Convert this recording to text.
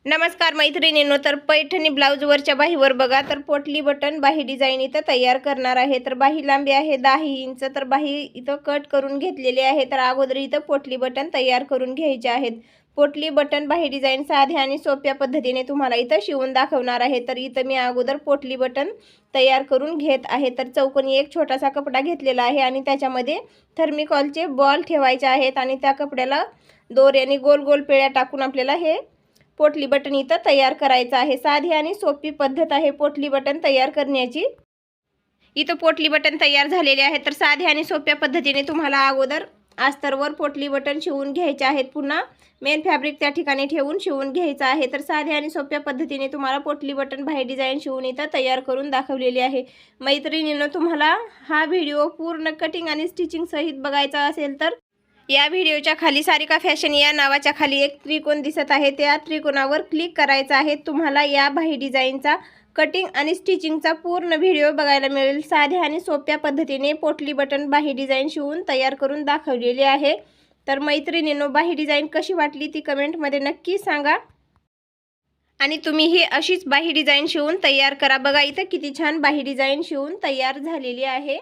नमस्कार मैत्रिणींनो, तर पैठणी ब्लाऊजवरच्या बाहीवर बघा, तर पोटली बटन बाही डिझाईन इथं तयार करणार आहे। तर बाही लांबी आहे 10 इंच, तर बाही इथं कट करून घेतलेली आहे। तर अगोदर इथं पोटली बटन तयार करून घ्यायचे आहेत। पोटली बटन बाही डिझाईन साध्या आणि सोप्या पद्धतीने तुम्हाला इथं शिवून दाखवणार आहे। तर इथं मी अगोदर पोटली बटन तयार करून घेत आहे। तर चौकोनी एक छोटासा कपडा घेतलेला आहे आणि त्याच्यामध्ये थर्मिकॉलचे बॉल ठेवायचे आहेत आणि त्या कपड्याला दोऱ्याने गोल गोल पिळ्या टाकून आपल्याला हे पोटली बटन इथं तयार करायचं आहे। साधी आणि सोपी पद्धत आहे पोटली बटन तयार करण्याची। इथं पोटली बटन तयार झालेले आहे। तर साध्या आणि सोप्या पद्धतीने तुम्हाला अगोदर अस्तरवर पोटली बटन शिवून घ्यायचे आहेत। पुन्हा मेन फॅब्रिक त्या ठिकाणी ठेवून शिवून घ्यायचं आहे। तर साध्या आणि सोप्या पद्धतीने तुम्हाला पोटली बटन बाही डिझाईन शिवून इथं तयार करून दाखवलेली आहे। मैत्रिणींनो, तुम्हाला हा व्हिडिओ पूर्ण कटिंग आणि स्टिचिंग सहित बघायचा असेल तर या व्हिडिओच्या खाली सारिका फॅशन या नावाच्या खाली एक त्रिकोण दिसत आहे, त्या त्रिकोणावर क्लिक करायचं आहे। तुम्हाला या बाही डिझाईनचा कटिंग आणि स्टिचिंगचा पूर्ण व्हिडिओ बघायला मिळेल। साध्या आणि सोप्या पद्धतीने पोटली बटन बाही डिझाईन शिवून तयार करून दाखवलेली आहे। तर मैत्रिणींनो, बाही डिझाईन कशी वाटली ती कमेंटमध्ये नक्की सांगा आणि तुम्ही ही अशीच बाही डिझाईन शिवून तयार करा। बघा इथं किती छान बाही डिझाईन शिवून तयार झालेली आहे।